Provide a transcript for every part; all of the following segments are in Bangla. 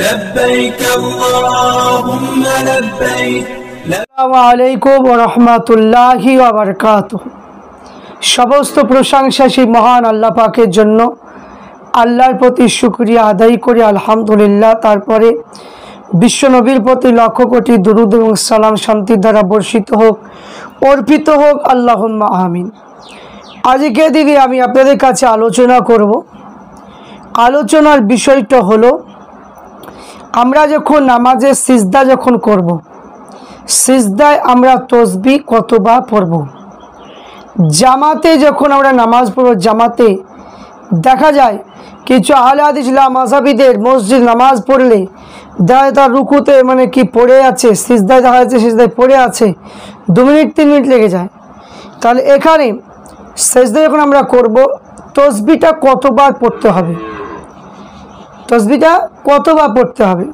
لبيك اللهم لبيك আসসালামু আলাইকুম ওয়া রাহমাতুল্লাহি ওয়া বারাকাতুহু। সমস্ত প্রশংসা সেই মহান আল্লাহ পাকের জন্য। আল্লাহর প্রতি শুকরিয়া আদায় করি আলহামদুলিল্লাহ। তারপরে বিশ্বনবীর প্রতি লক্ষ কোটি দুরূদ এবং সালাম শান্তির দ্বারা বর্ষিত হোক, অর্পিত হোক, আল্লাহুম্মা আমিন। আজকে দিদি আমি আপনাদের কাছে আলোচনা করব। আলোচনার বিষয়টা হলো, আমরা যখন নামাজে সিজদা যখন করব, সিজদায় আমরা তসবিহ কতবার পড়ব। জামাতে যখন আমরা নামাজ পড়ব, জামাতে দেখা যায় কিছু আহলে হাদিস মাযহাবীদের মসজিদ নামাজ পড়লে দেখা যায় তার রুকুতে পড়ে আছে, সিজদায় দেখা যাচ্ছে সিজদায় পড়ে আছে, 2 মিনিট 3 মিনিট লেগে যায়। তাহলে এখানে সিজদা যখন আমরা করব, তসবিহটা কতবার পড়তে হবে, তসবিহটা কতবার পড়তে হবে।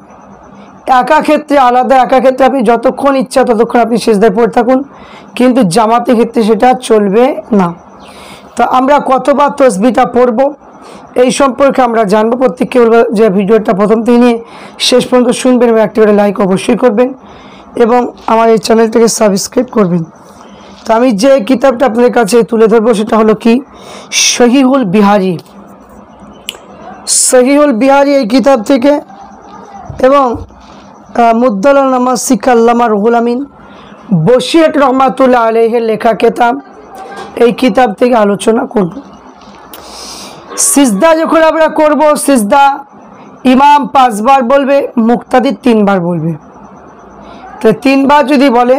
একা ক্ষেত্রে আলাদা, একা ক্ষেত্রে আপনি যতক্ষণ ইচ্ছা ততক্ষণ আপনি সিজদায় পড়ে থাকুন, কিন্তু জামাতের ক্ষেত্রে সেটা চলবে না। তো আমরা কতবার তসবিহটা পড়ব এই সম্পর্কে আমরা জানবো। প্রত্যেককে বলবো যে ভিডিওটা প্রথম থেকে নিয়ে শেষ পর্যন্ত শুনবেন এবং একটি করে লাইক অবশ্যই করবেন এবং আমার এই চ্যানেলটাকে সাবস্ক্রাইব করবেন। তো আমি যে কিতাবটা আপনাদের কাছে তুলে ধরবো সেটা হলো কি, সহিহুল বিহারি। সহিহুল বিহারি এই কিতাব থেকে এবং মুদ্দালাল নামাজ শিক্ষা আল্লামা রুহুল আমিন বশিরহাট রহমাতুল্লাহ আলাইহির লেখা কিতাব, এই কিতাব থেকে আলোচনা করব। সিজদা যখন আমরা করব, সিজদা ইমাম 5 বার বলবে, মুক্তাদি 3 বার বলবে। তো 3 বার যদি বলে,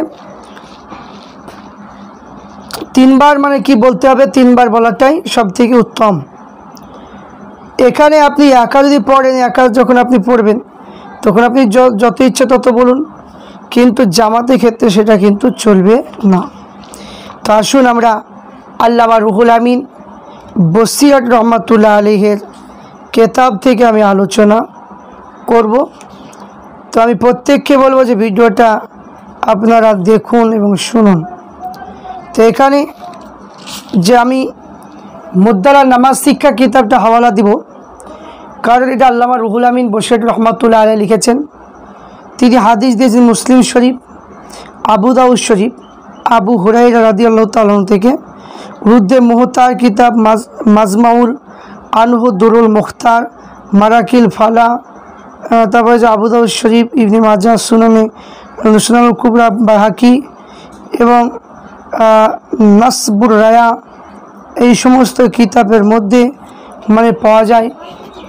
3 বার কি বলতে হবে, 3 বার বলাটাই সব থেকে উত্তম। এখানে আপনি একা যদি পড়েন, একা যখন আপনি পড়বেন তখন আপনি যত ইচ্ছা তত বলুন, কিন্তু জামাতের ক্ষেত্রে সেটা কিন্তু চলবে না। তো আসুন আমরা আল্লামা রুহুল আমিন বশিরহাট রহমাতুল্লাহ আলাইহির কিতাব থেকে আমি আলোচনা করব। তো আমি প্রত্যেককে বলবো যে ভিডিওটা আপনারা দেখুন এবং শুনুন। তো এখানে যে আমি মুদ্দালাল নামাজ শিক্ষা কিতাবটা হাওয়ালা দিব, কারণ এটা আল্লামা রুহুল আমিন বশিরহাট রহমাতুল্লাহ আলাইহি লিখেছেন। তিনি হাদিস দিয়েছেন মুসলিম শরীফ, আবু দাউদ শরীফ, আবু হুরায়রা রাদিয়াল্লাহু তাআলা থেকে। রুদ্দে মুহতার কিতাব, মাজমাউল আনহু দুরুল মুখতার, মারাকিল ফালা, তারপরে যে আবু দাউদ শরীফ, ইবনে মাজাহ, সুনানুল কুবরা বাইহাকি এবং নাসবুর রায়া, এই সমস্ত কিতাবের মধ্যে পাওয়া যায়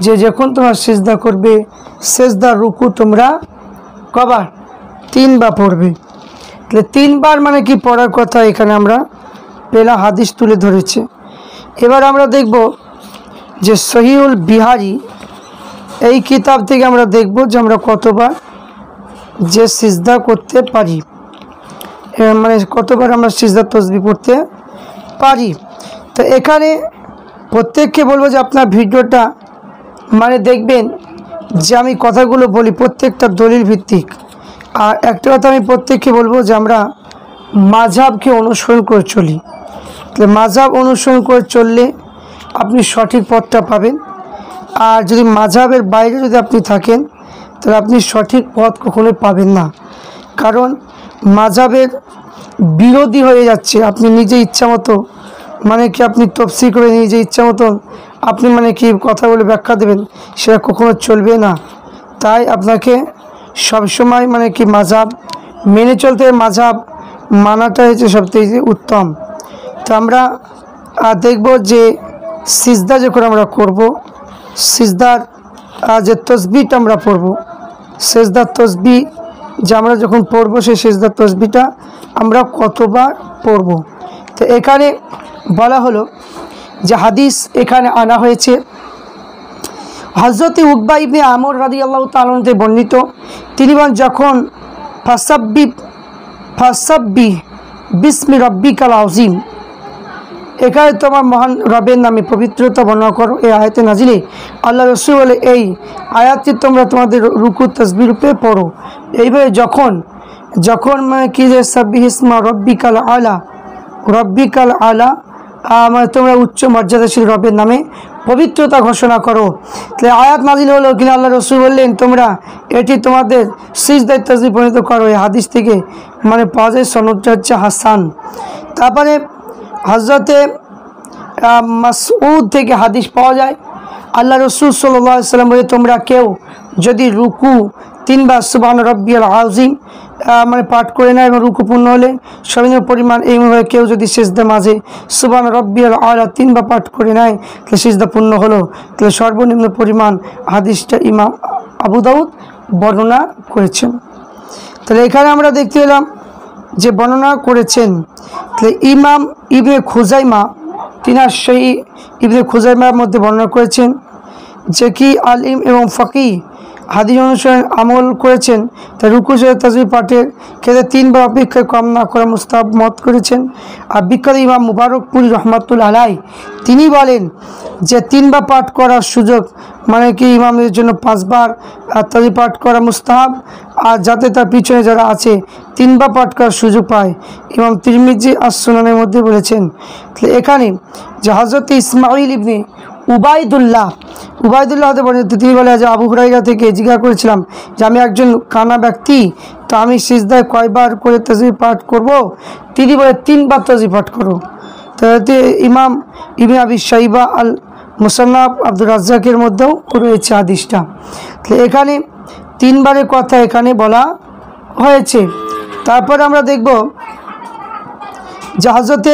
যে যখন তোমরা সিজদা করবে, সিজদার রুকু তোমরা কবার 3 বার পড়বে। তাহলে 3 বার কি পড়ার কথা এখানে আমরা পেলা হাদিস তুলে ধরেছে। এবার আমরা দেখব যে সহিহুল বিহারি এই কিতাব থেকে আমরা দেখব যে আমরা কতবার যে সিজদা করতে পারি, কতবার আমরা সিজদার তসবিহ পড়তে পারি। তো এখানে প্রত্যেককে বলবো যে আপনার ভিডিওটা দেখবেন যে আমি কথাগুলো বলি প্রত্যেকটা দলিল ভিত্তিক। আর একটা কথা আমি প্রত্যেককে বলবো যে আমরা মাযহাবকে অনুসরণ করে চলি। তাহলে মাযহাব অনুসরণ করে চললে আপনি সঠিক পথটা পাবেন। আর যদি মাযহাবের বাইরে যদি আপনি থাকেন তাহলে আপনি সঠিক পথ কখনোই পাবেন না, কারণ মাযহাবের বিরোধী হয়ে যাচ্ছে। আপনি নিজে ইচ্ছা মতো আপনি তফসির করে নিজে ইচ্ছা মতন আপনি কথা বলে ব্যাখ্যা দেবেন, সেটা কখনো চলবে না। তাই আপনাকে সবসময় মাযহাব মেনে চলতে, মাযহাব মানাটা হচ্ছে সবথেকে উত্তম। তো আমরা দেখব যে সিজদা যখন আমরা করব, সিজদার যে তসবিহটা আমরা পড়ব, সিজদার তসবিহ যে আমরা যখন পড়ব, সেই সিজদার তসবিহটা আমরা কতবার পড়ব। তো এখানে বলা হলো যে হাদিস এখানে আনা হয়েছে হযরত উকবা ইবনে আমর রাদিয়াল্লাহু তাআলা থেকে বর্ণিত। তিনি বলেন, যখন ফাসাব্বিহ বিসমি রাব্বিকাল আযীম, এখানে তোমার মহান রবের নামে পবিত্রতা বর্ণনা করো, এই আয়াতে নাজিলে আল্লাহ রাসূল বলে এই আয়াতটি তোমরা তোমাদের রুকু তাসবিহ রূপে পড়ো। এইভাবে যখন যখন কি যে সাব্বিহ ইসমা রাব্বিকাল আলা, রাব্বিকাল আলা মানে তোমরা উচ্চ মর্যাদাশীল রবের নামে পবিত্রতা ঘোষণা করো। তাহলে আয়াত নাজিল হলো কিনা আল্লাহ রসুল বললেন তোমরা এটি তোমাদের সিজদায় তাসবিহ পরিণত করো। এই হাদিস থেকে মানে পাওয়া যায়, সনদটা হচ্ছে হাসান। তারপরে হজরতে মাসউদ থেকে হাদিস পাওয়া যায়, আল্লাহ রসুল সাল্লাল্লাহু আলাইহি ওয়াসাল্লাম বলে তোমরা কেউ যদি রুকু 3 বার সুবহান রাব্বিয়াল আযীম মানে পাঠ করে নেয় এবং রুকু পূর্ণ হলে সর্বনিম্ন পরিমাণ এইভাবে কেউ যদি সিজদা মাঝে সুবহান রাব্বিয়াল আলা 3 বার পাঠ করে নেয় তাহলে সিজদা পূর্ণ হলো। তাহলে সর্বনিম্ন পরিমাণ হাদিসটা ইমাম আবু দাউদ বর্ণনা করেছেন। তাহলে এখানে আমরা দেখতে পেলাম যে বর্ণনা করেছেন তাহলে ইমাম ইবনে খুজাইমা, তিনার সেই ইবনে খুজাইমার মধ্যে বর্ণনা করেছেন যে কি আলিম এবং ফকিহ হাদিস অনুসারে আমল করেছেন। তা রুকু সেজদা তাসবিহ পাঠের ক্ষেত্রে 3 বার অপেক্ষা কম না করা মুস্তাহাব মত করেছেন। আর বিখ্যাত ইমাম মুবারকপুরি রহমাতুল্লাহ আলাইহি তিনি বলেন যে 3 বার পাঠ করার সুযোগ মানে কি ইমামদের জন্য 5 বার তাসবিহ পাঠ করা মুস্তাহাব, আর যাতে তার পিছনে যারা আছে 3 বার পাঠ করার সুযোগ পায়। ইমাম তিরমিজি আস-সুনানের মধ্যে বলেছেন। তাহলে এখানে যে হযরত ইসমাঈল ইবনে উবাইদুল্লাহ হতে বলেন, তিনি বলে যে আবু হুরায়রা থেকে জিজ্ঞাসা করেছিলাম যে আমি একজন কানা ব্যক্তি, তো আমি সিজদায় কয়বার করে তাসবিহ পাঠ করব? তিনি বলে 3 বার তাসবিহ পাঠ করো। তো ইমাম ইবনে আবি শাইবা আল মুসান্নাফ আব্দুর রাজ্জাকের মধ্যেও রয়েছে হাদিসটা। তো এখানে 3 বারের কথা এখানে বলা হয়েছে। তারপর আমরা দেখব যে হযরতে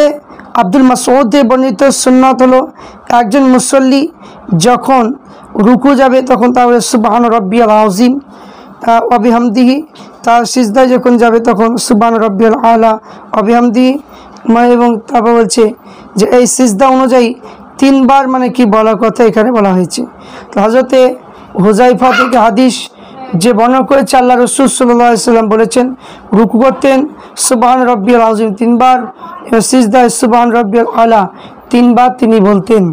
আব্দুল মাসউদ বর্ণিত সুন্নাত হলো একজন মুসল্লি যখন রুকু যাবে তখন তার সুবহান রাব্বিয়াল আযীম ওয়া বিহামদিহি, তার সিজদায় যখন যাবে তখন সুবহান রাব্বিয়াল আলা ওয়া বিহামদিহি, এবং তারপর বলছে যে এই সিজদা অনুযায়ী 3 বার মানে কি বলার কথা এখানে বলা হয়েছে। তো হযরতে হুযায়ফা থেকে হাদিস যে বর্ণনা করেছে আল্লাহ রসুল সাল্লাল্লাহু আলাইহি ওয়াসাল্লাম বলেছেন রুকু করতেন সুবহান রাব্বিয়াল আযীম 3 বার, সিজদায় সুবহান রাব্বিয়াল আলা 3 বার তিনি বলতেন।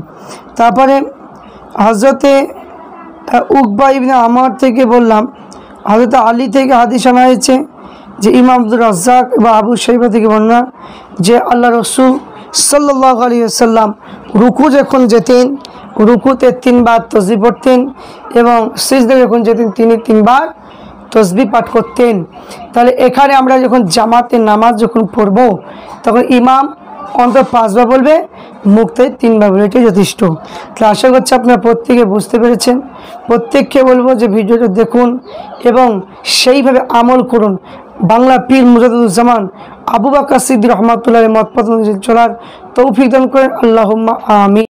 তারপরে হযরতে উকবা ইবনে আমার থেকে বললাম হযরত আলী থেকে হাদিস আনা হয়েছে যে ইমাম আব্দুর রাজ্জাক বা আবু শাইবা থেকে বর্ণনা যে আল্লাহ রসুল সাল্লাল্লাহু আলাইহি ওয়াসাল্লাম রুকু যখন যেতেন রুকুতে 3 বার তাসবিহ পড়তেন এবং সিজদায় যখন যেতেন তিনি 3 বার তাসবিহ পাঠ করতেন। তাহলে এখানে আমরা যখন জামাতে নামাজ যখন পড়ব তখন ইমাম অন্তত 5 বার বলবে, মুক্তাদি 3 বার বলবে, এটাই যথেষ্ট। তাহলে আশা করছি আপনারা প্রত্যেকে বুঝতে পেরেছেন। প্রত্যেককে বলবো যে ভিডিওটা দেখুন এবং সেইভাবে আমল করুন। বাংলা পীর মুজাদ্দিদুজ্জামান আবু বকর সিদ্দিক রহমাতুল্লাহ মত পথ অনুযায়ী চলার তৌফিক দান করেন। আল্লাহুম্মা আমিন।